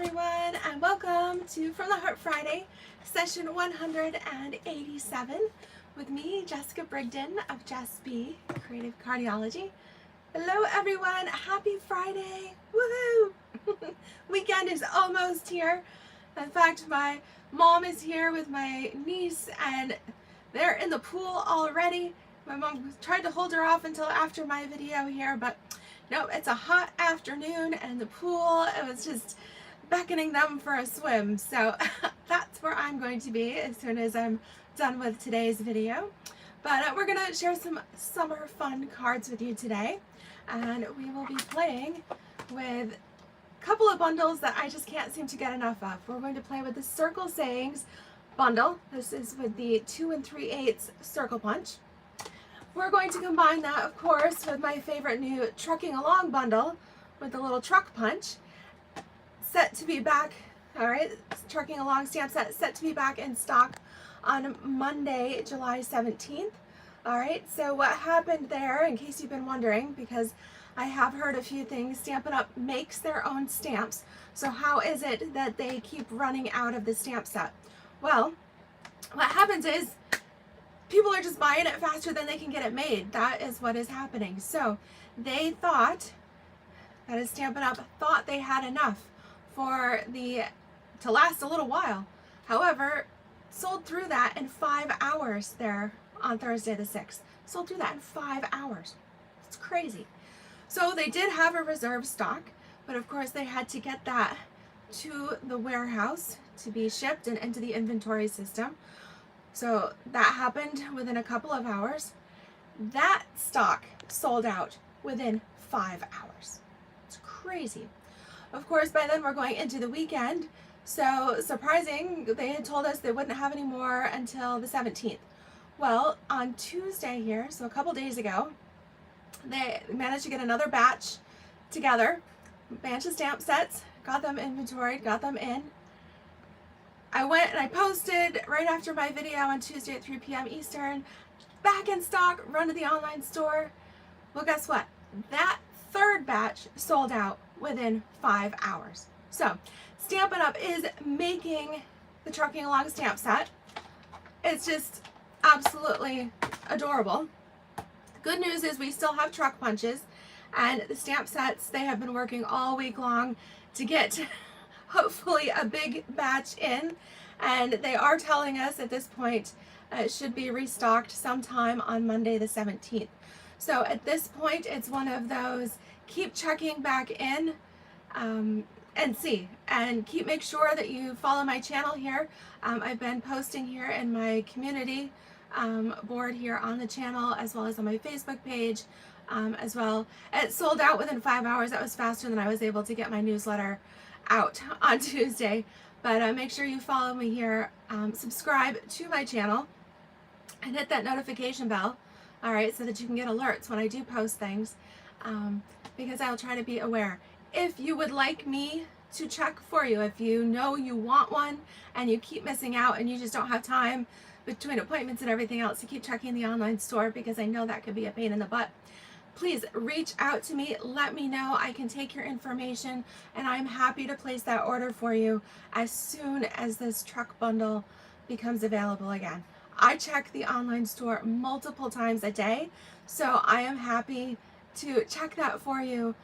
everyone, and welcome to From the Heart Friday, session 187, with me, Jessica Brigden of Jess B, Creative Cardiology. Hello everyone, happy Friday, woohoo! Weekend is almost here. In fact, my mom is here with my niece, and they're in the pool already. My mom tried to hold her off until after my video here, but no, it's a hot afternoon and the pool, it was just beckoning them for a swim. So that's where I'm going to be as soon as I'm done with today's video. But we're going to share some summer fun cards with you today. And we will be playing with a couple of bundles that I just can't seem to get enough of. We're going to play with the Circle Sayings bundle. This is with the 2 3/8 circle punch. We're going to combine that, of course, with my favorite new Trucking Along bundle with the little truck punch. Set to be back, all right, Trucking Along stamp set to be back in stock on Monday, July 17th. All right, so what happened there, in case you've been wondering, because I have heard a few things, Stampin' Up! Makes their own stamps. So how is it that they keep running out of the stamp set? Well, what happens is people are just buying it faster than they can get it made. That is what is happening. So they thought, that is Stampin' Up! Thought they had enough for to last a little while. However, sold through that in 5 hours there on Thursday the 6th. Sold through that in 5 hours. It's crazy. So they did have a reserve stock, but of course they had to get that to the warehouse to be shipped and into the inventory system. So that happened within a couple of hours. That stock sold out within 5 hours. It's crazy. Of course, by then we're going into the weekend. So surprising, they had told us they wouldn't have any more until the 17th. Well, on Tuesday here, so a couple days ago, they managed to get another batch together, batch of stamp sets, got them inventoried, got them in. I went and I posted right after my video on Tuesday at 3 p.m. Eastern, back in stock, run to the online store. Well, guess what? That third batch sold out within 5 hours. So Stampin' Up! Is making the Trucking Along stamp set. It's just absolutely adorable. Good news is we still have truck punches, and the stamp sets, they have been working all week long to get hopefully a big batch in, and they are telling us at this point it should be restocked sometime on Monday the 17th. So at this point, it's one of those keep checking back in and see, and make sure that you follow my channel here. I've been posting here in my community board here on the channel, as well as on my Facebook page as well. It sold out within 5 hours. That was faster than I was able to get my newsletter out on Tuesday. But make sure you follow me here, subscribe to my channel, and hit that notification bell, all right, so that you can get alerts when I do post things, because I'll try to be aware. If you would like me to check for you, if you know you want one and you keep missing out and you just don't have time between appointments and everything else to keep checking the online store, because I know that could be a pain in the butt, please reach out to me. Let me know. I can take your information, and I'm happy to place that order for you as soon as this truck bundle becomes available again. I check the online store multiple times a day, so I am happy to check that for you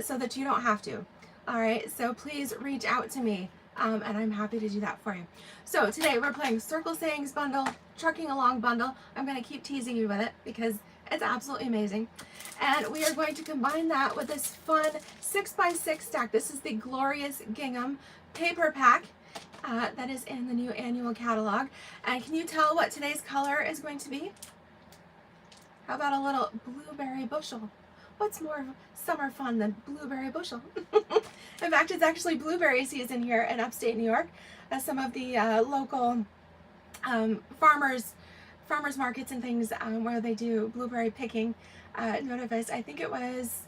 so that you don't have to. All right, so please reach out to me, and I'm happy to do that for you. So today we're playing Circle Sayings bundle, Trucking Along bundle. I'm going to keep teasing you with it because it's absolutely amazing. And we are going to combine that with this fun 6x6 stack. This is the glorious Gingham paper pack that is in the new annual catalog. And can you tell what today's color is going to be? How about a little blueberry bushel? What's more summer fun than blueberry bushel? In fact, it's actually blueberry season here in upstate New York. Some of the local farmers markets and things where they do blueberry picking notified, I think it was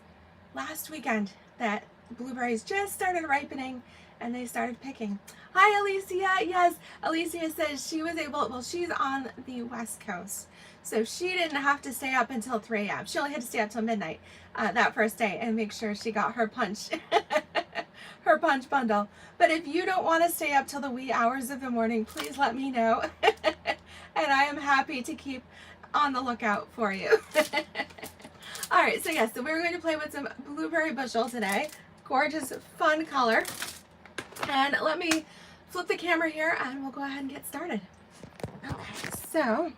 last weekend, that blueberries just started ripening and they started picking. Hi Alicia, yes, Alicia says she was able, well, she's on the West Coast, so she didn't have to stay up until 3 a.m. She only had to stay up till midnight that first day and make sure she got her punch her punch bundle. But if you don't want to stay up till the wee hours of the morning, please let me know. And I am happy to keep on the lookout for you. All right, so yes, so we're going to play with some blueberry bushel today. Gorgeous, fun color. And let me flip the camera here and we'll go ahead and get started. Okay, so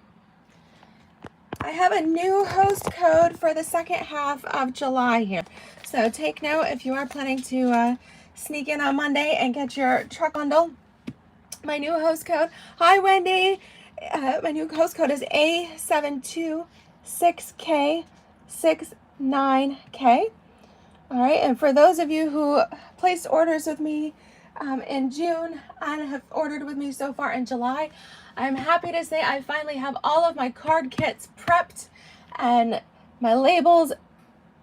I have a new host code for the second half of July here. So take note if you are planning to sneak in on Monday and get your truck bundle. My new host code, hi Wendy, my new host code is A726K69K. All right, and for those of you who placed orders with me in June and have ordered with me so far in July, I'm happy to say I finally have all of my card kits prepped and my labels,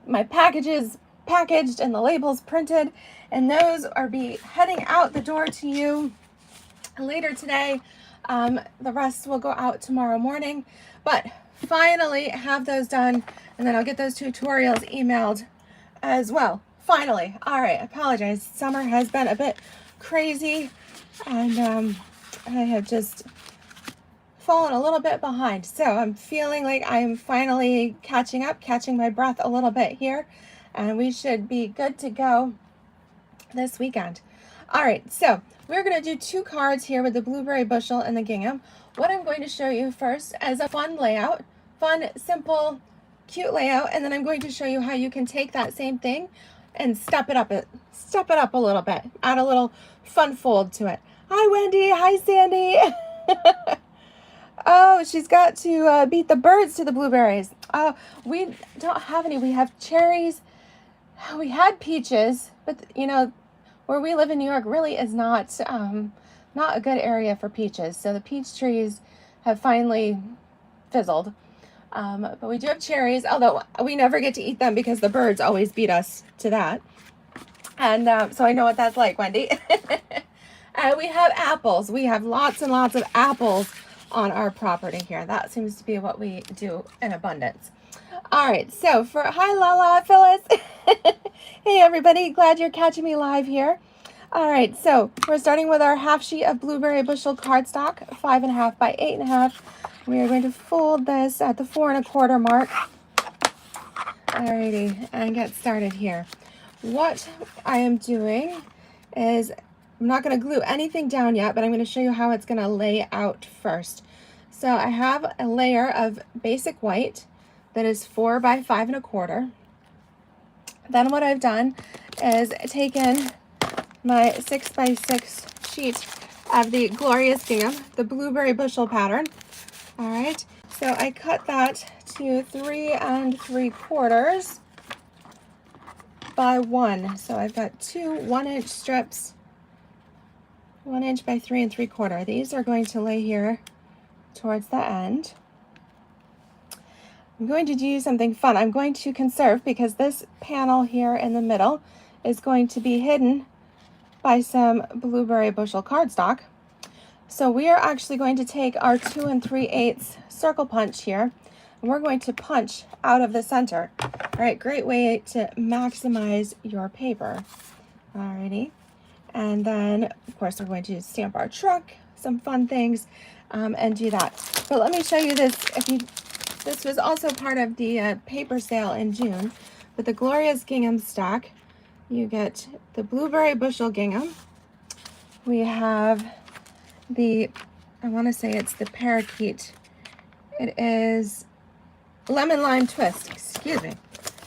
my packages packaged and the labels printed, and those are heading out the door to you later today. The rest will go out tomorrow morning, but finally have those done, and then I'll get those tutorials emailed as well. Finally. All right, I apologize. Summer has been a bit crazy, and I have just fallen a little bit behind. So I'm feeling like I'm finally catching up, catching my breath a little bit here, and we should be good to go this weekend. All right, so we're going to do 2 cards here with the blueberry bushel and the gingham. What I'm going to show you first is a fun layout, fun, simple, cute layout, and then I'm going to show you how you can take that same thing and step it up a little bit, add a little fun fold to it. Hi Wendy, hi Sandy. Oh, she's got to beat the birds to the blueberries. We don't have any. We have cherries. We had peaches, but you know, where we live in New York really is not a good area for peaches. So the peach trees have finally fizzled. But we do have cherries, although we never get to eat them because the birds always beat us to that. And so I know what that's like, Wendy. We have apples. We have lots and lots of apples on our property here. That seems to be what we do in abundance. All right, so hi Lala, Phyllis. Hey everybody, glad you're catching me live here. All right, so we're starting with our half sheet of blueberry bushel cardstock, 5.5 by 8.5. We are going to fold this at the 4 1/4 mark. Alrighty, and get started here. What I am doing is, I'm not going to glue anything down yet, but I'm going to show you how it's going to lay out first. So I have a layer of basic white that is 4 by 5 1/4. Then what I've done is taken my 6 by 6 sheet of the Glorious Gingham, the blueberry bushel pattern. All right, so I cut that to 3 3/4 by 1. So I've got 2 1-inch strips, 1 inch by 3 3/4. These are going to lay here towards the end. I'm going to do something fun. I'm going to conserve because this panel here in the middle is going to be hidden by some blueberry bushel cardstock. So we are actually going to take our 2 3/8 circle punch here, and we're going to punch out of the center. All right, great way to maximize your paper. Alrighty, and then of course we're going to stamp our truck, some fun things, and do that. But let me show you this. This was also part of the paper sale in June, but the Glorious Gingham stack. You get the blueberry bushel gingham. We have I want to say it's the parakeet. It is lemon lime twist, excuse me.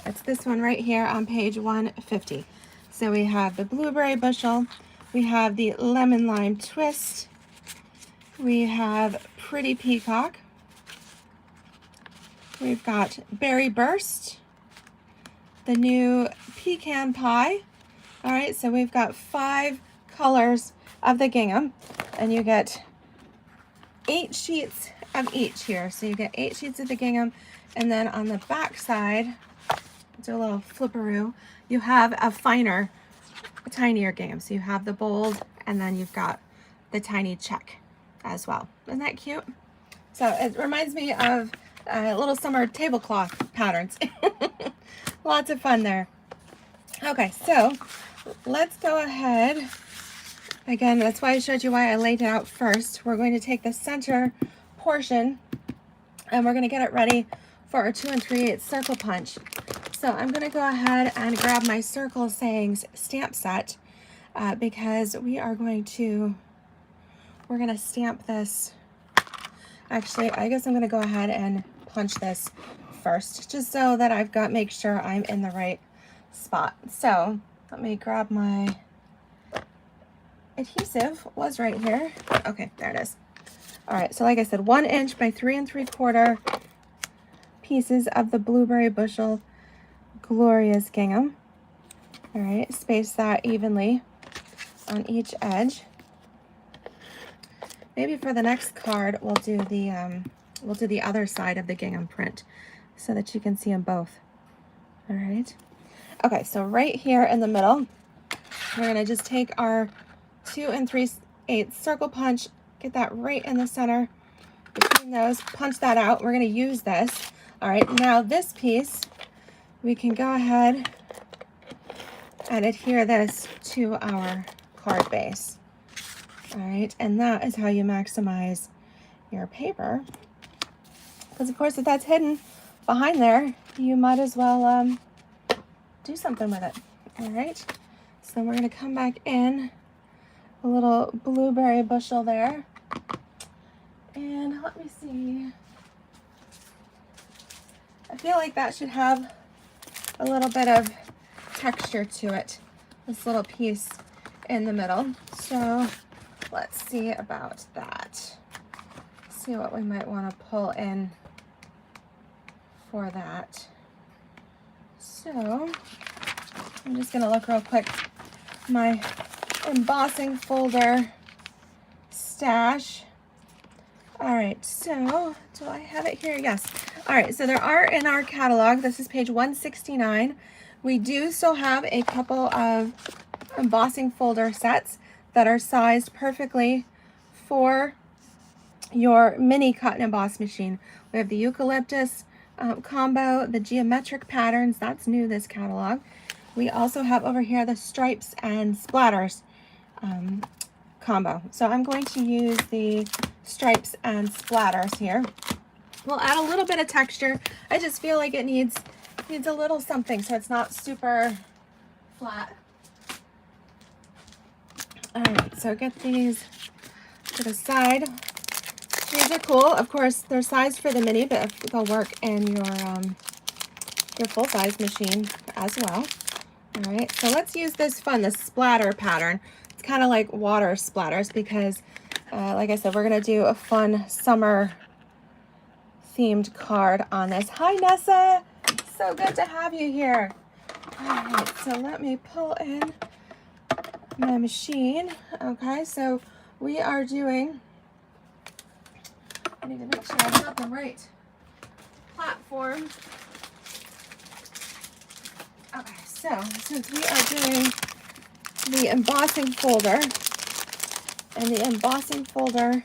That's this one right here on page 150. So we have the blueberry bushel, we have the lemon lime twist, we have pretty peacock, we've got berry burst, the new pecan pie. All right, so we've got 5 colors of the gingham, and you get 8 sheets of each here. So you get 8 sheets of the gingham, and then on the back side, do a little flipperoo, you have a finer, tinier gingham. So you have the bold, and then you've got the tiny check as well. Isn't that cute? So it reminds me of little summer tablecloth patterns. Lots of fun there. Okay, so let's go ahead. Again, that's why I showed you why I laid it out first. We're going to take the center portion and we're going to get it ready for our 2 3/8 circle punch. So I'm going to go ahead and grab my Circle Sayings stamp set because we're going to stamp this. Actually, I guess I'm going to go ahead and punch this first just so that make sure I'm in the right spot. So let me grab my adhesive. Was right here. Okay, there it is. All right, so like I said, 1 inch by 3 3/4 pieces of the Blueberry Bushel Glorious Gingham. All right, space that evenly on each edge. Maybe for the next card, we'll do the other side of the gingham print so that you can see them both. All right. Okay, so right here in the middle, we're gonna just take our 2 3/8 circle punch, get that right in the center between those, punch that out. We're gonna use this. All right, now this piece, we can go ahead and adhere this to our card base. All right, and that is how you maximize your paper. Because of course, if that's hidden behind there, you might as well do something with it. All right, so we're gonna come back in a little blueberry bushel there. And let me see. I feel like that should have a little bit of texture to it, this little piece in the middle. So let's see about that. See what we might want to pull in for that. So I'm just going to look real quick. My embossing folder stash. All right, so do I have it here? Yes. All right, so there are in our catalog, this is page 169. We do still have a couple of embossing folder sets that are sized perfectly for your mini cut and emboss machine. We have the eucalyptus combo, the geometric patterns, that's new this catalog. We also have over here the stripes and splatters combo. So I'm going to use the stripes and splatters here. We'll add a little bit of texture. I just feel like it needs a little something so it's not super flat. All right, so get these to the side. These are cool. Of course, they're sized for the mini, but they'll work in your full-size machine as well. All right, so let's use this the splatter pattern. It's kind of like water splatters because, like I said, we're going to do a fun summer themed card on this. Hi, Nessa. So good to have you here. All right, so let me pull in my machine. Okay, so we are doing, I need to make sure I've got the right platform. Okay, so since we are doing the embossing folder, and the embossing folder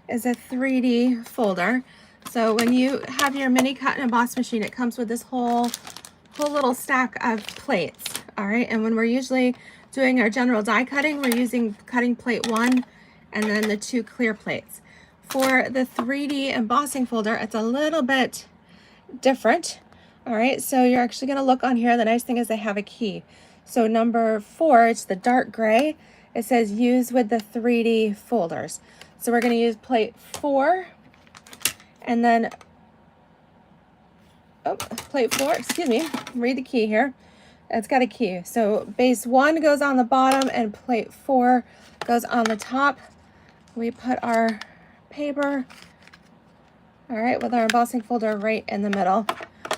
is a 3D folder. So when you have your mini cut and emboss machine, it comes with this whole little stack of plates. All right, and when we're usually doing our general die cutting, we're using cutting plate 1 and then the 2 clear plates. For the 3D embossing folder, it's a little bit different. All right, so you're actually going to look on here. The nice thing is they have a key. So number 4, it's the dark gray. It says use with the 3D folders. So we're going to use plate 4 and then plate 4, excuse me, read the key here. It's got a key. So base 1 goes on the bottom and plate 4 goes on the top. We put our paper, all right, with our embossing folder right in the middle,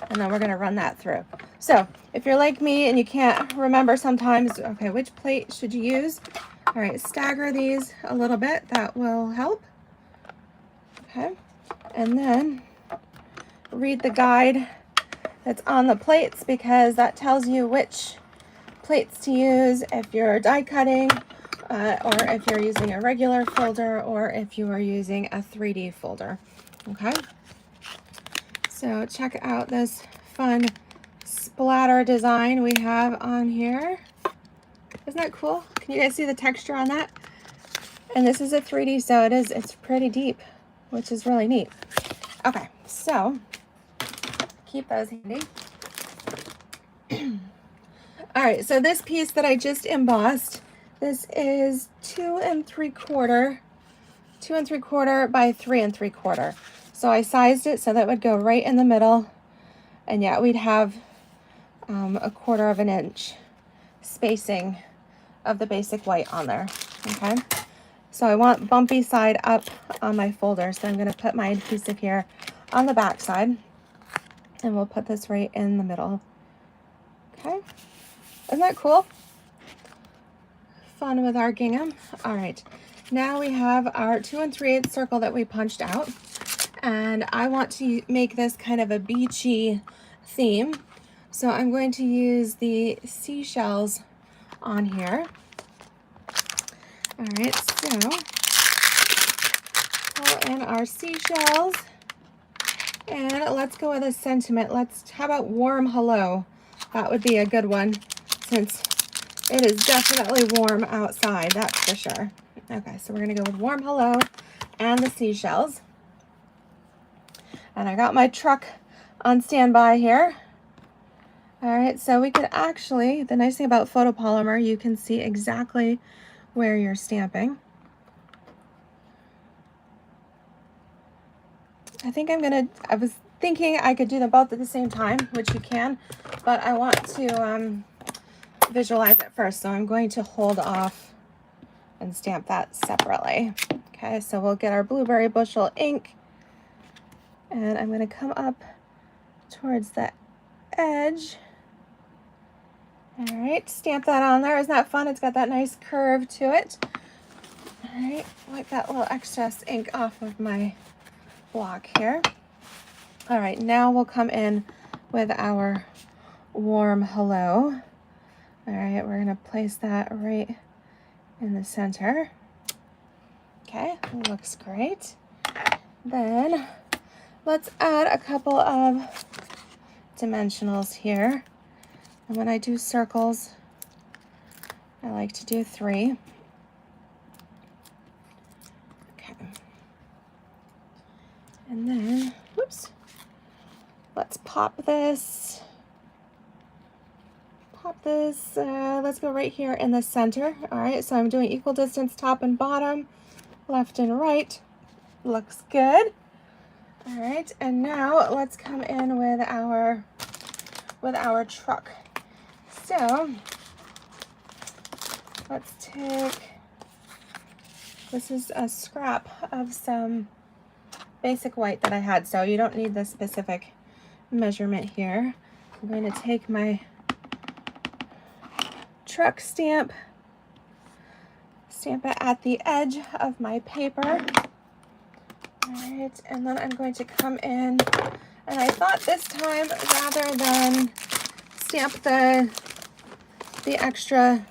and then we're going to run that through. So if you're like me and you can't remember sometimes, okay, which plate should you use? All right, stagger these a little bit. That will help. Okay, and then read the guide that's on the plates because that tells you which plates to use if you're die cutting or if you're using a regular folder or if you are using a 3D folder. Okay, so check out this fun splatter design we have on here. Isn't that cool? Can you guys see the texture on that? And this is a 3D, so it's pretty deep, which is really neat. Okay, so keep those handy. All right, so this piece that I just embossed, this is 2 3/4 by 3 3/4. So I sized it so that would go right in the middle, and yeah, we'd have a 1/4 of an inch spacing of the basic white on there. Okay, so I want bumpy side up on my folder, so I'm going to put my adhesive here on the back side, and we'll put this right in the middle. Okay, isn't that cool? Fun with our gingham. All right, now we have our 2 3/8 circle that we punched out, and I want to make this kind of a beachy theme, so I'm going to use the seashells on here. All right, so pull in our seashells, and let's go with a sentiment. How about warm hello? That would be a good one, since it is definitely warm outside, that's for sure. Okay, so we're gonna go with warm hello and the seashells. And I got my truck on standby here. All right, so we could actually, the nice thing about photopolymer, you can see exactly where you're stamping. I was thinking I could do them both at the same time, which you can, but I want to visualize it first, so I'm going to hold off and stamp that separately. Okay, so we'll get our blueberry bushel ink, and I'm going to come up towards the edge. All right, stamp that on there. Isn't that fun? It's got that nice curve to it. All right, wipe that little excess ink off of my block here. All right, now we'll come in with our warm hello. All right, we're gonna place that right in the center. Okay, looks great. Then let's add a couple of dimensionals here. And when I do circles, I like to do 3. Okay. And then, whoops, let's pop this. Let's go right here in the center. All right, so I'm doing equal distance top and bottom, left and right. Looks good. All right, and now let's come in with our truck. So let's take, this is a scrap of some basic white that I had, so you don't need the specific measurement here. I'm going to take my truck stamp it at the edge of my paper. All right, and then I'm going to come in, and I thought this time, rather than stamp the extra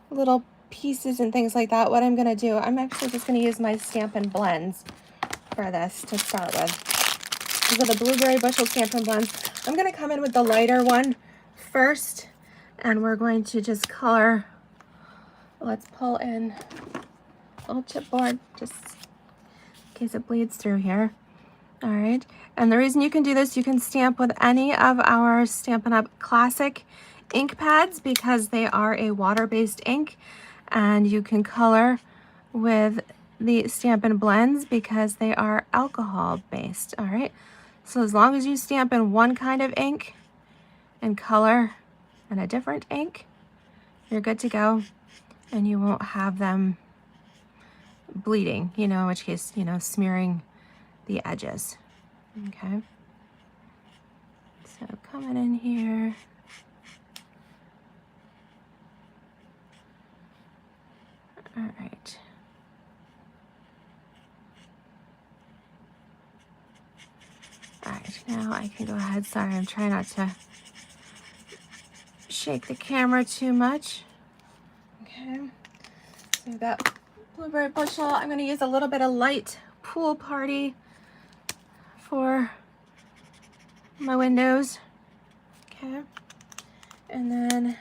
little pieces and things like that, what I'm going to do, I'm actually just going to use my Stampin' blends for this to start with. These are the blueberry bushel Stampin' blends. I'm going to come in with the lighter one first, and we're going to just color. Let's pull in a little chipboard just in case it bleeds through here. All right, and the reason you can do this, you can stamp with any of our Stampin' Up! Classic ink pads because they are a water-based ink, and you can color with the Stampin' blends because they are alcohol-based. All right, so as long as you stamp in one kind of ink and color in a different ink, you're good to go, and you won't have them bleeding, in which case, smearing the edges. Okay, so coming in here, all right. All right, now I can go ahead. Sorry, I'm trying not to shake the camera too much. Okay, so we've got blueberry bushel. I'm going to use a little bit of light pool party for my windows. Okay. And then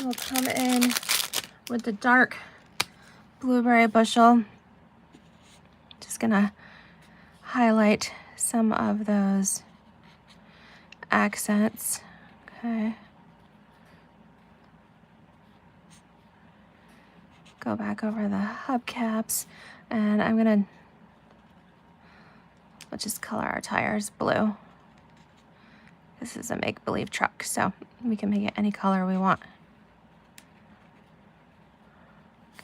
we'll come in with the dark blueberry bushel. Just gonna highlight some of those accents. Okay. Go back over the hubcaps, and we'll just color our tires blue. This is a make-believe truck, so we can make it any color we want.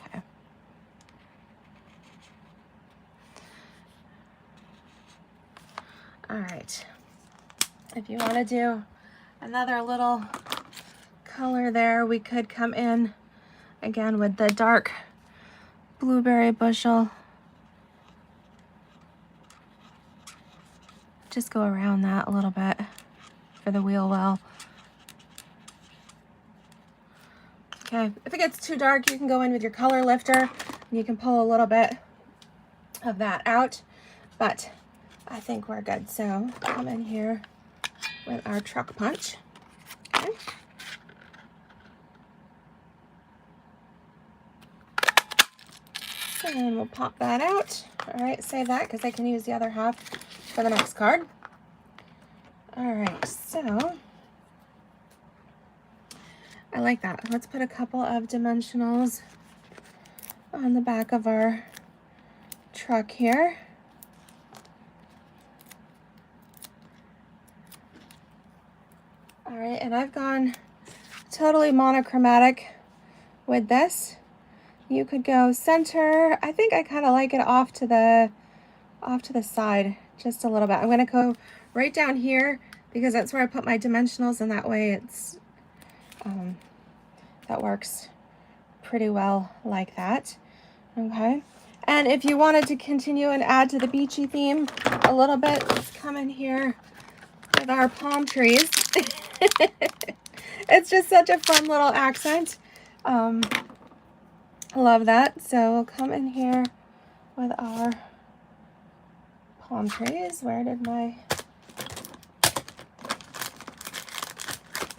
Okay. All right. If you want to do another little color there, we could come in again with the dark blueberry bushel. Just go around that a little bit for the wheel well. Okay, if it gets too dark, you can go in with your color lifter and you can pull a little bit of that out, but I think we're good. So come in here with our truck punch. Okay. And we'll pop that out. All right, save that because I can use the other half for the next card. All right, so I like that. Let's put a couple of dimensionals on the back of our truck here. All right, and I've gone totally monochromatic with this. You could go center. I think I kind of like it off to the side just a little bit. I'm going to go right down here because that's where I put my dimensionals, and that way it's that works pretty well like that. Okay, and if you wanted to continue and add to the beachy theme a little bit, let's come in here with our palm trees. It's just such a fun little accent. I love that. So we'll come in here with our palm trees. Where did my...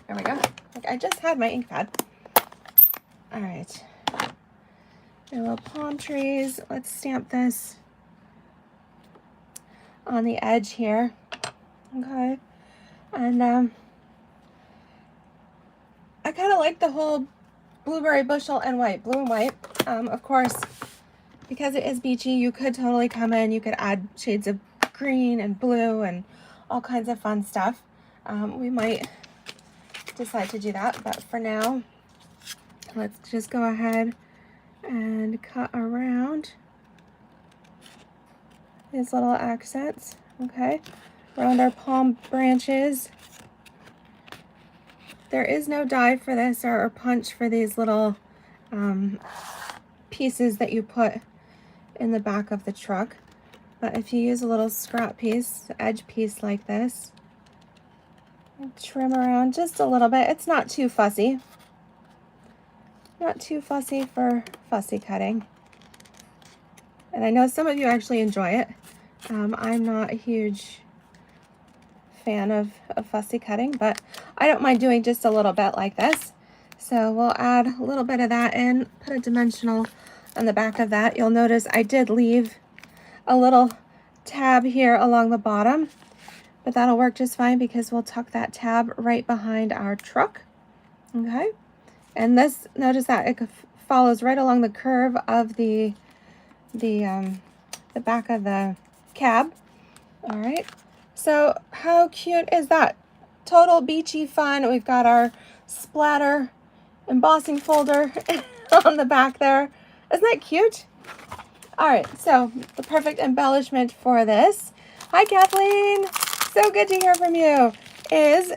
There we go. I just had my ink pad. All right. A little palm trees. Let's stamp this on the edge here. Okay. And I kind of like the whole blueberry bushel and white, blue and white. Of course, because it is beachy, you could totally come in. You could add shades of green and blue and all kinds of fun stuff. We might decide to do that, but for now, let's just go ahead and cut around these little accents, okay, around our palm branches. There is no die for this or punch for these little pieces that you put in the back of the truck. But if you use a little scrap piece, edge piece like this, trim around just a little bit. It's not too fussy. Not too fussy for fussy cutting. And I know some of you actually enjoy it. I'm not a huge fan of fussy cutting, but I don't mind doing just a little bit like this. So we'll add a little bit of that in, put a dimensional on the back of that. You'll notice I did leave a little tab here along the bottom, but that'll work just fine because we'll tuck that tab right behind our truck. Okay, and this, notice that it follows right along the curve of the back of the cab. All right. So how cute is that? Total beachy fun. We've got our splatter embossing folder on the back there. Isn't that cute? All right, so the perfect embellishment for this, hi Kathleen, so good to hear from you, is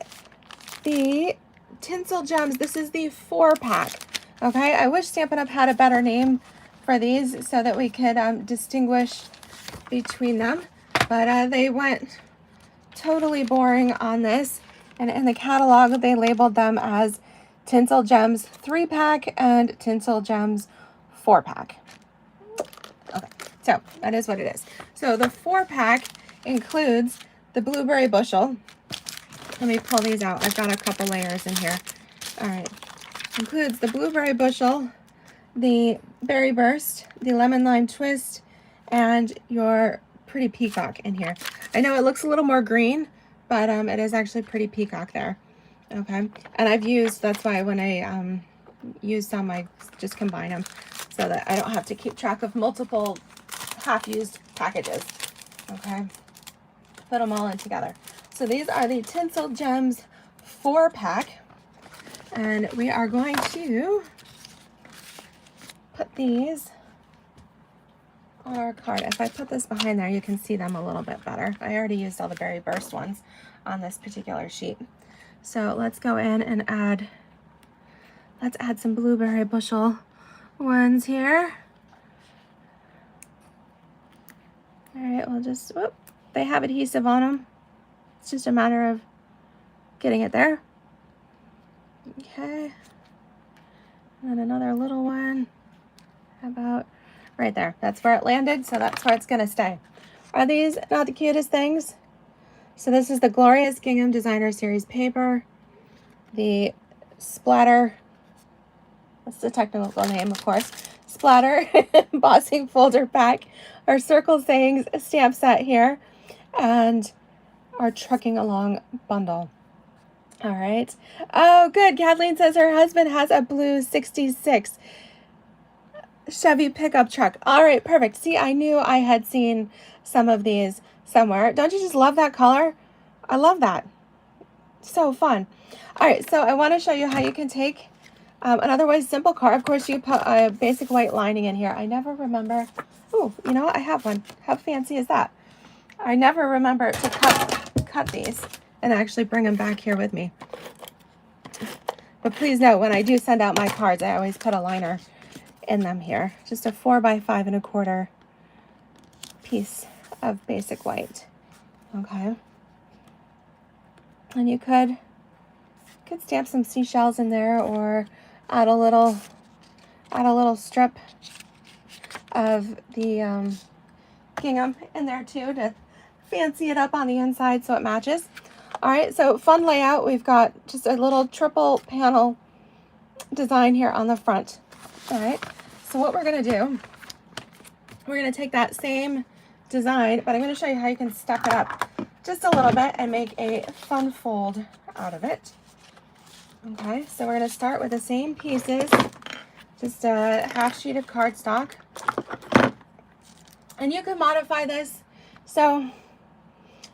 the Tinsel Gems. This is the 4-pack, okay? I wish Stampin' Up! Had a better name for these so that we could distinguish between them, but they went totally boring on this, and in the catalog they labeled them as Tinsel Gems 3-pack and Tinsel Gems 4-pack. Okay, so that is what it is. So the 4-pack includes the blueberry bushel, Let me pull these out. I've got a couple layers in here. All right. Includes the blueberry bushel, the berry burst, the lemon lime twist, and your pretty peacock in here. I know it looks a little more green, but it is actually pretty peacock there. Okay. And I've used, that's why when I use some, I just combine them so that I don't have to keep track of multiple half-used packages. Okay. Put them all in together. So these are the Tinsel Gems 4-pack. And we are going to put these on our card. If I put this behind there, you can see them a little bit better. I already used all the berry burst ones on this particular sheet. So let's go in and let's add some blueberry bushel ones here. All right, we'll just, whoop, they have adhesive on them. It's just a matter of getting it there. Okay. And then another little one. How about right there? That's where it landed, so that's where it's gonna stay. Are these not the cutest things? So this is the Glorious Gingham Designer Series paper. The Splatter, what's the technical name, of course? Splatter embossing folder pack. Our Circle Sayings stamp set here. And our Trucking Along bundle. All right. Oh, good. Kathleen says her husband has a blue 66 Chevy pickup truck. All right, perfect. See, I knew I had seen some of these somewhere. Don't you just love that color? I love that. So fun. All right, so I want to show you how you can take an otherwise simple card. Of course, you put a basic white lining in here. I never remember. Oh, you know what? I have one. How fancy is that? I never remember to cut these and actually bring them back here with me. But please note, when I do send out my cards, I always put a liner in them here. Just a 4 by 5 1/4 piece of basic white. Okay. And you could stamp some seashells in there, or add a little strip of the gingham in there too to fancy it up on the inside so it matches. All right, so fun layout. We've got just a little triple panel design here on the front. All right, so what we're gonna do, we're gonna take that same design, but I'm gonna show you how you can step it up just a little bit and make a fun fold out of it. Okay, so we're gonna start with the same pieces, just a half sheet of cardstock. And you can modify this. So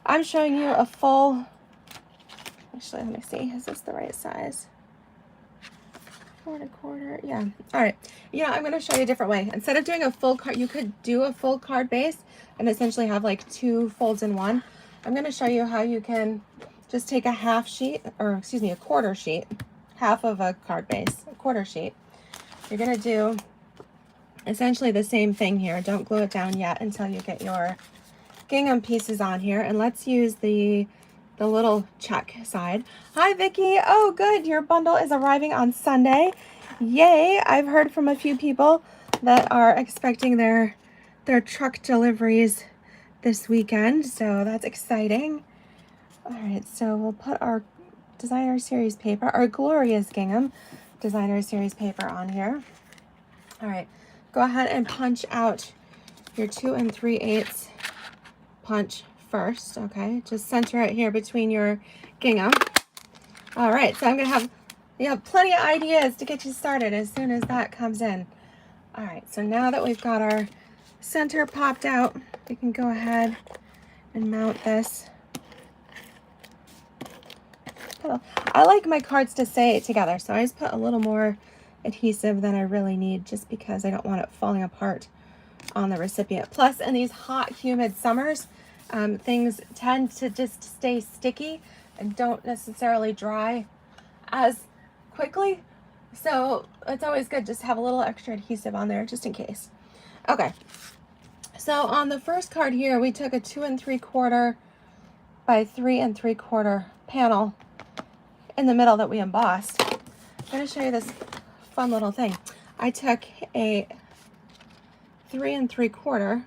I'm showing you a full, actually, let me see, is this the right size? 4 1/4, yeah. All right, yeah, I'm gonna show you a different way. Instead of doing a full card, you could do a full card base and essentially have like 2 folds in one. I'm gonna show you how you can just take a half sheet, or excuse me, a quarter sheet, half of a card base, a quarter sheet. You're gonna do essentially the same thing here. Don't glue it down yet until you get your gingham pieces on here. And let's use the little check side. Hi, Vicki. Oh, good. Your bundle is arriving on Sunday. Yay. I've heard from a few people that are expecting their truck deliveries this weekend. So that's exciting. All right. So we'll put our designer series paper, our Glorious Gingham designer series paper on here. All right. Go ahead and punch out your 2 3/8 punch first, okay? Just center it here between your gingham. All right, so I'm gonna have, you have plenty of ideas to get you started as soon as that comes in. All right, so now that we've got our center popped out, we can go ahead and mount this. I like my cards to stay together, so I just put a little more adhesive than I really need, just because I don't want it falling apart on the recipient. Plus, in these hot, humid summers, things tend to just stay sticky and don't necessarily dry as quickly. So it's always good just to have a little extra adhesive on there just in case. Okay, so on the first card here, we took a 2 3/4 by 3 3/4 panel in the middle that we embossed. I'm going to show you this fun little thing. I took a 3 3/4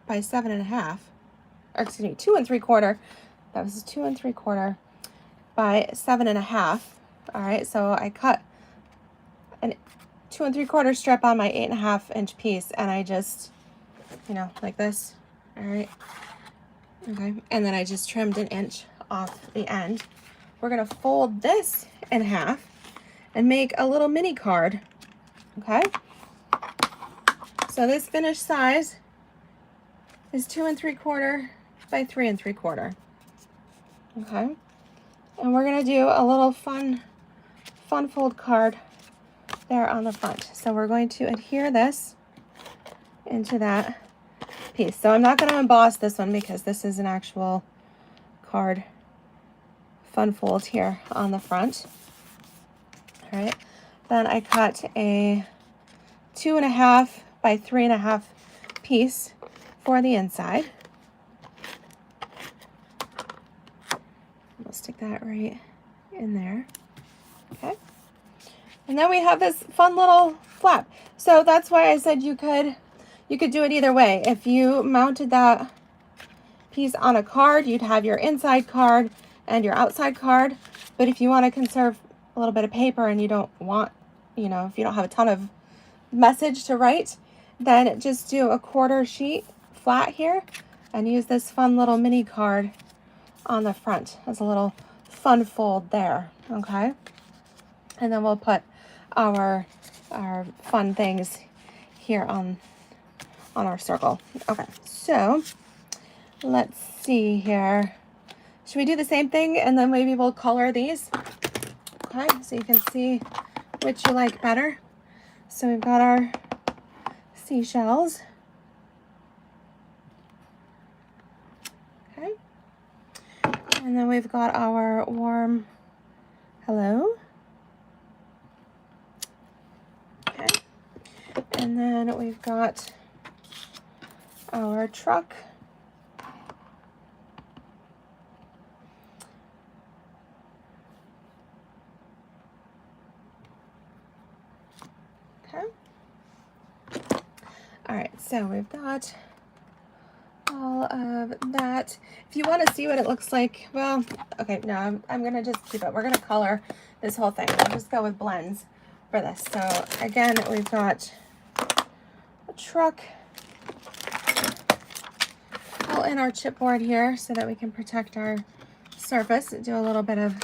by 7 1/2, or excuse me, 2 3/4. That was 2 3/4 by 7 1/2. All right, so I cut an 2 3/4 strip on my 8 1/2 inch piece, and I just, you know, like this. All right. Okay, and then I just trimmed 1 inch off the end. We're gonna fold this in half and make a little mini card. Okay, so this finished size is 2 3/4 by 3 3/4. Okay, and we're gonna do a little fun fold card there on the front. So we're going to adhere this into that piece. So I'm not going to emboss this one because this is an actual card fun fold here on the front. All right, then I cut a 2 1/2 by 3 1/2 piece for the inside. We'll stick that right in there. Okay, and then we have this fun little flap. So that's why I said you could do it either way. If you mounted that piece on a card, you'd have your inside card and your outside card. But if you want to conserve a little bit of paper and you don't want, you know, if you don't have a ton of message to write, then just do a 1/4 sheet flat here and use this fun little mini card on the front as a little fun fold there. Okay, and then we'll put our fun things here on our circle. Okay, so let's see here. Should we do the same thing and then maybe we'll color these? Okay, so you can see which you like better. So we've got our seashells. Okay, and then we've got our warm hello. Okay, and then we've got our truck. Okay. All right, so we've got all of that. If you want to see what it looks like, well, okay, no, I'm gonna just keep it. We're gonna color this whole thing. We'll just go with blends for this. So again, we've got a truck all in our chipboard here so that we can protect our surface, do a little bit of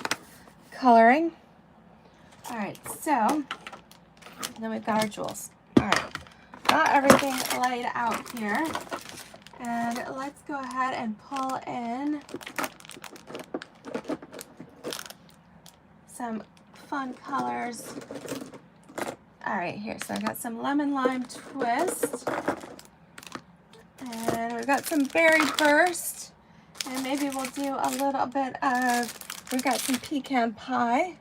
coloring. All right, so then we've got our jewels. All right, got everything laid out here. And let's go ahead and pull in some fun colors. All right, here, so I got some lemon lime twist. And we've got some berry burst. And maybe we'll do a little bit of, we've got some pecan pie.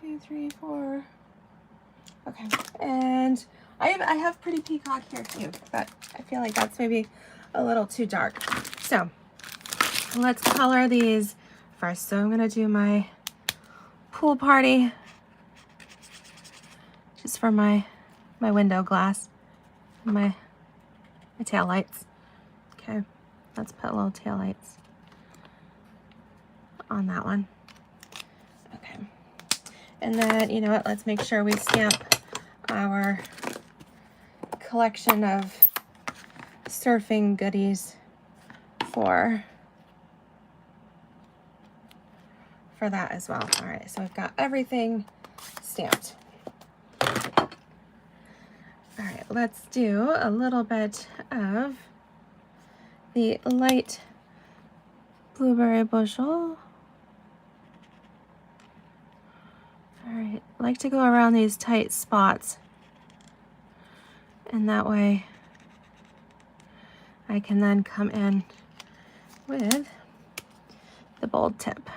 2, 3, 4. Okay, and I have pretty peacock here too, but I feel like that's maybe a little too dark. So let's color these first. So I'm gonna do my pool party just for my window glass, my tail lights. Okay, let's put little tail lights on that one. Okay, and then, you know what, let's make sure we stamp our collection of surfing goodies for that as well. All right, so we've got everything stamped. All right, let's do a little bit of the light blueberry bushel. All right, I like to go around these tight spots, and that way I can then come in with the bold tip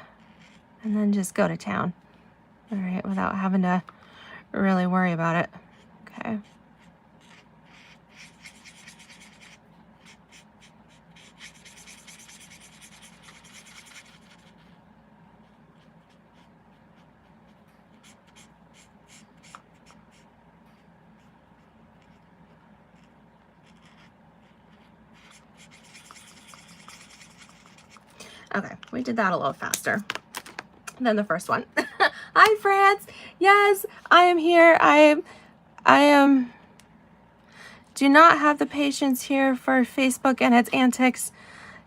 and then just go to town. All right, without having to really worry about it. Okay. Okay, we did that a little faster than the first one. Hi, France. Yes, I am here. I am. Do not have the patience here for Facebook and its antics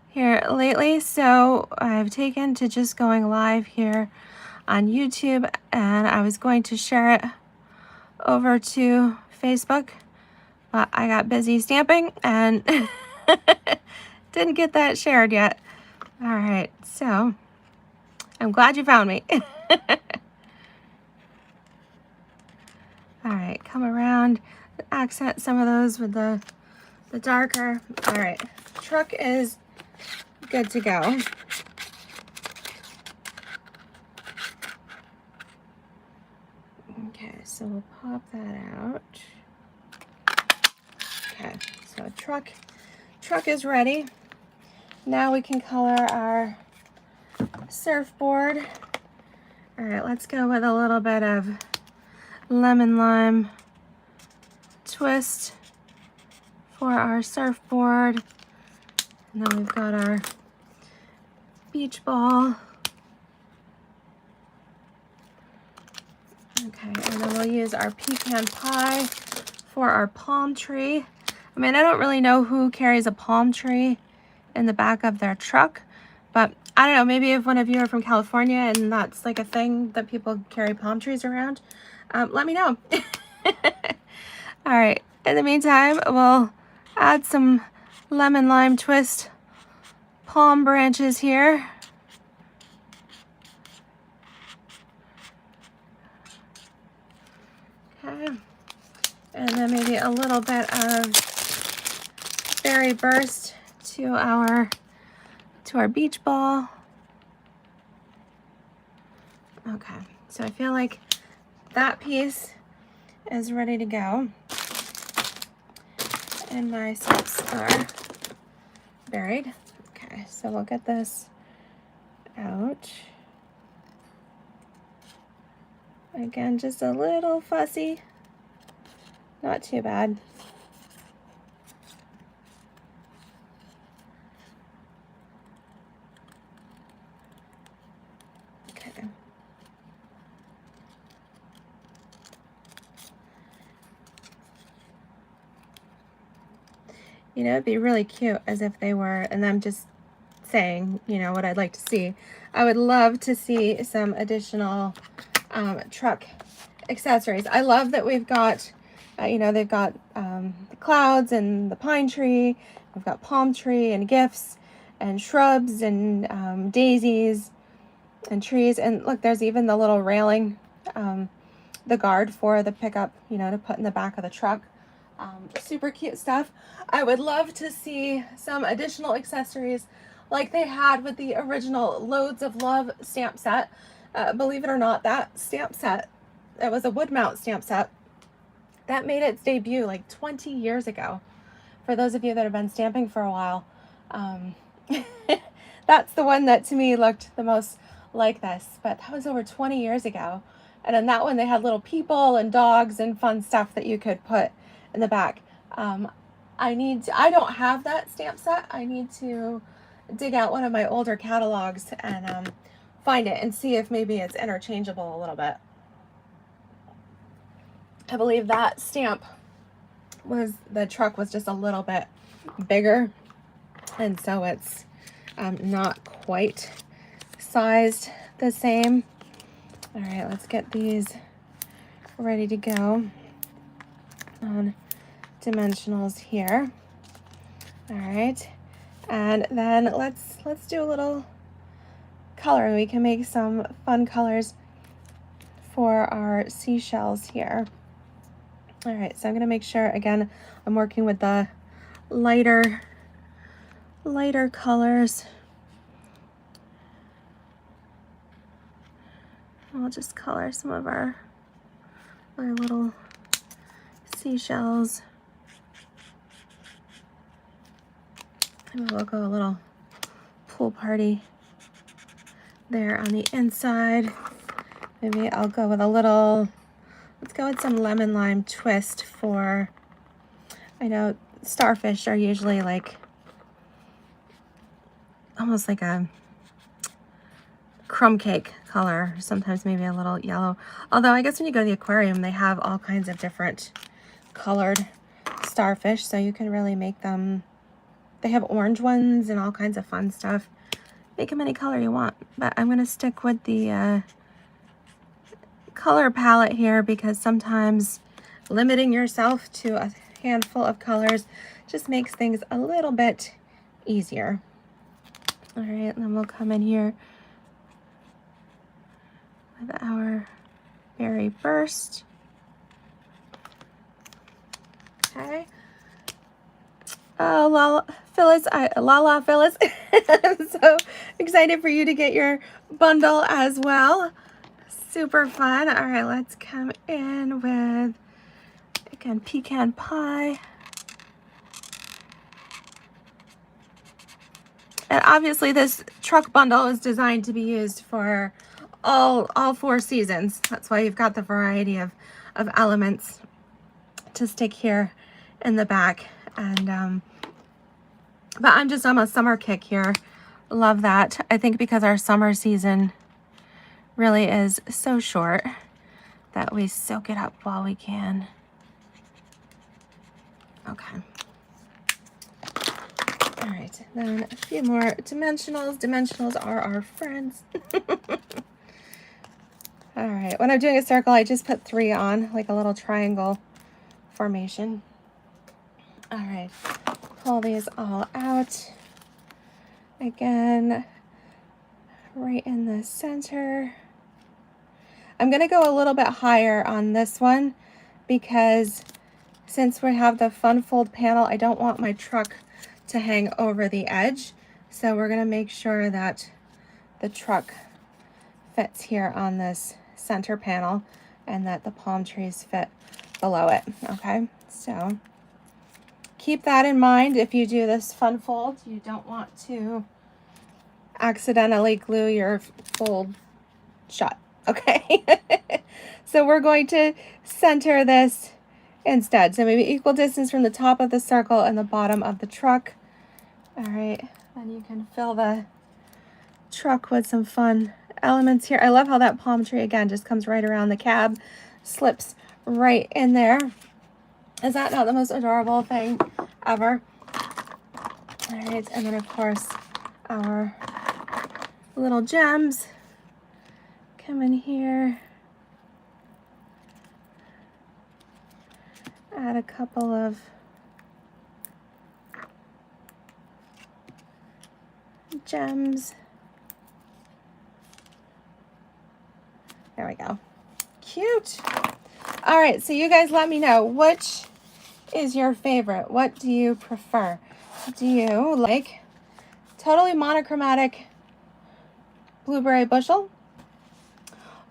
here lately, so I've taken to just going live here on YouTube, and I was going to share it over to Facebook, but I got busy stamping and didn't get that shared yet. All right, so I'm glad you found me. All right, come around, accent some of those with the darker. All right, truck is good to go. Okay, so we'll pop that out. Okay, so truck is ready. Now we can color our surfboard. All right, let's go with a little bit of lemon lime twist for our surfboard. And then we've got our beach ball. Okay, and then we'll use our pecan pie for our palm tree. I mean, I don't really know who carries a palm tree in the back of their truck, but I don't know, maybe if one of you are from California and that's like a thing that people carry palm trees around, let me know. All right, in the meantime, we'll add some lemon lime twist palm branches here. Okay, and then maybe a little bit of berry burst to our beach ball. Okay, so I feel like that piece is ready to go. And my steps are buried. Okay, so we'll get this out. Again, just a little fussy, not too bad. Okay. You know, it'd be really cute as if they were, and I'm just saying, you know, what I'd like to see. I would love to see some additional truck accessories. I love that we've got, you know, they've got the clouds and the pine tree. We've got palm tree and gifts and shrubs and daisies and trees. And look, there's even the little railing, the guard for the pickup, you know, to put in the back of the truck. Super cute stuff. I would love to see some additional accessories like they had with the original Loads of Love stamp set. Believe it or not, that stamp set, it was a wood mount stamp set that made its debut like 20 years ago. For those of you that have been stamping for a while, that's the one that to me looked the most like this, but that was over 20 years ago. And in that one they had little people and dogs and fun stuff that you could put in the back. I don't have that stamp set. I need to dig out one of my older catalogs and find it and see if maybe it's interchangeable a little bit. I believe that stamp was, the truck was just a little bit bigger, and so it's not quite sized the same. All right, let's get these ready to go on dimensionals here. All right, and then let's do a little color. We can make some fun colors for our seashells here. All right, so I'm gonna make sure, again, I'm working with the lighter colors. I'll just color some of our little seashells. And we'll go a little pool party there on the inside. Maybe I'll go with a little, let's go with some lemon lime twist for, I know starfish are usually like, almost like a crumb cake color, sometimes maybe a little yellow. Although I guess when you go to the aquarium, they have all kinds of different colored starfish, so you can really make them. They have orange ones and all kinds of fun stuff. Make them any color you want, but I'm going to stick with the color palette here because sometimes limiting yourself to a handful of colors just makes things a little bit easier. All right, then we'll come in here with our berry burst. Okay. Oh, Lala Phyllis, I'm so excited for you to get your bundle as well. Super fun. All right, let's come in with, again, pecan pie. And obviously this truck bundle is designed to be used for all 4 seasons. That's why you've got the variety of elements to stick here in the back. And but I'm just on a summer kick here. Love that. I think because our summer season really is so short that we soak it up while we can. Okay. All right, then a few more dimensionals. Dimensionals are our friends. All right, when I'm doing a circle, I just put 3 on, like a little triangle formation. All right, pull these all out. Again, right in the center. I'm gonna go a little bit higher on this one because since we have the fun fold panel, I don't want my truck to hang over the edge. So we're gonna make sure that the truck fits here on this center panel and that the palm trees fit below it, okay? So keep that in mind if you do this fun fold. You don't want to accidentally glue your fold shut, okay? So we're going to center this instead. So maybe equal distance from the top of the circle and the bottom of the truck. All right, then you can fill the truck with some fun elements here. I love how that palm tree, again, just comes right around the cab, slips right in there. Is that not the most adorable thing ever? All right, and then of course, our little gems come in here. Add a couple of gems. There we go. Cute. All right, so you guys let me know, which is your favorite? What do you prefer? Do you like totally monochromatic blueberry bushel?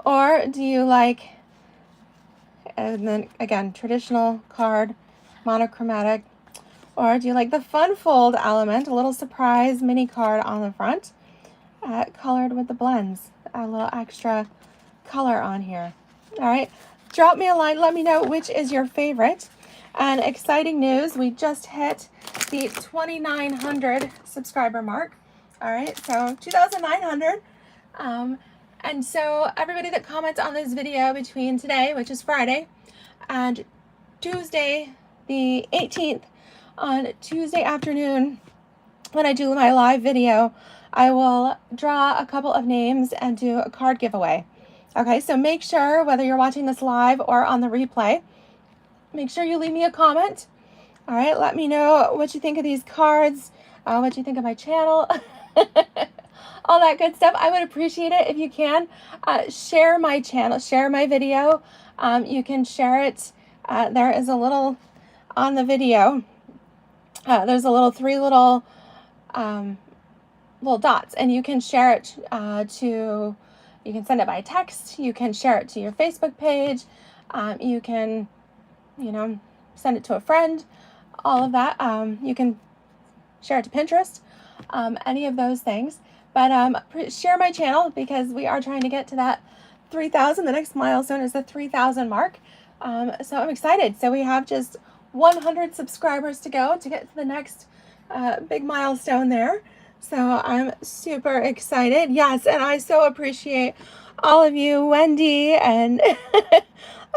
Or do you like, and then again, traditional card, monochromatic? Or do you like the fun fold element, a little surprise mini card on the front, colored with the blends, a little extra color on here? All right, drop me a line, let me know which is your favorite. And exciting news, we just hit the 2,900 subscriber mark. All right, so 2,900. And so everybody that comments on this video between today, which is Friday, and Tuesday, the 18th, on Tuesday afternoon, when I do my live video, I will draw a couple of names and do a card giveaway. Okay, so make sure, whether you're watching this live or on the replay, make sure you leave me a comment. All right, let me know what you think of these cards, what you think of my channel, all that good stuff. I would appreciate it if you can share my channel, share my video. You can share it. There is a little on the video. There's a little 3 little dots, and you can share it to. You can send it by text. You can share it to your Facebook page. You can, send it to a friend. All of that. You can share it to Pinterest. Any of those things. But share my channel because we are trying to get to that 3,000. The next milestone is the 3,000 mark. So I'm excited. So we have just 100 subscribers to go to get to the next big milestone there. So I'm super excited. Yes, and I so appreciate all of you, Wendy, and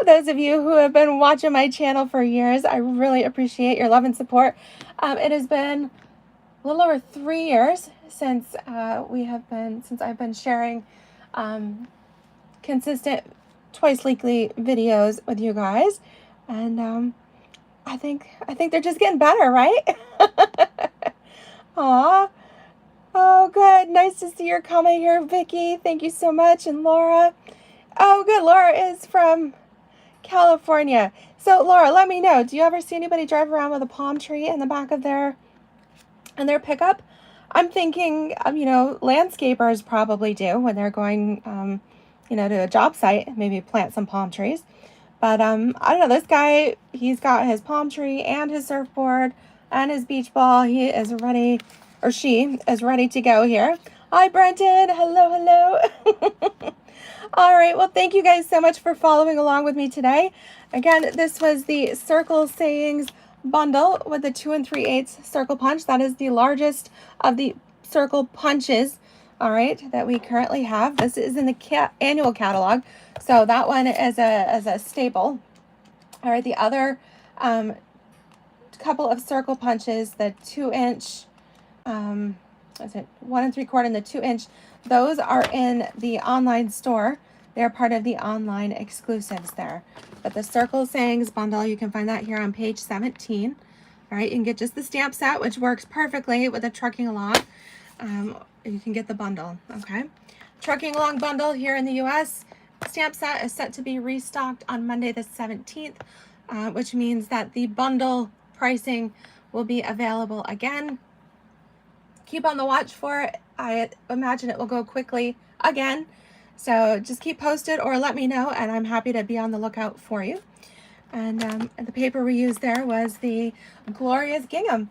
those of you who have been watching my channel for years. I really appreciate your love and support. It has been a little over 3 years since since I've been sharing consistent twice weekly videos with you guys, and I think they're just getting better, right? Aw. Oh, good. Nice to see your comment here, Vicky. Thank you so much. And Laura. Oh, good. Laura is from California. So, Laura, let me know. Do you ever see anybody drive around with a palm tree in the back of their pickup? I'm thinking, landscapers probably do when they're going, to a job site, maybe plant some palm trees. But I don't know. This guy, he's got his palm tree and his surfboard and his beach ball. He is ready, or she is ready to go here. Hi, Brenton. Hello, hello. All right. Well, thank you guys so much for following along with me today. Again, this was the Circle Sayings bundle with the 2 3/8 circle punch. That is the largest of the circle punches, all right, that we currently have. This is in the annual catalog, so that one is a staple. All right, the other couple of circle punches, the 2-inch, is it 1 3/4 and the 2-inch, those are in the online store. They're part of the online exclusives there. But the Circle Sayings bundle, you can find that here on page 17. All right, you can get just the stamp set, which works perfectly with the Trucking Along. You can get the bundle, okay? Trucking Along bundle here in the US, stamp set is set to be restocked on Monday the 17th, which means that the bundle pricing will be available again. Keep on the watch for it. I imagine it will go quickly again. So just keep posted or let me know, and I'm happy to be on the lookout for you. And the paper we used there was the Glorious Gingham.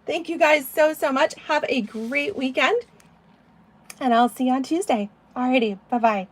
Thank you guys so much. Have a great weekend, and I'll see you on Tuesday. Alrighty, bye-bye.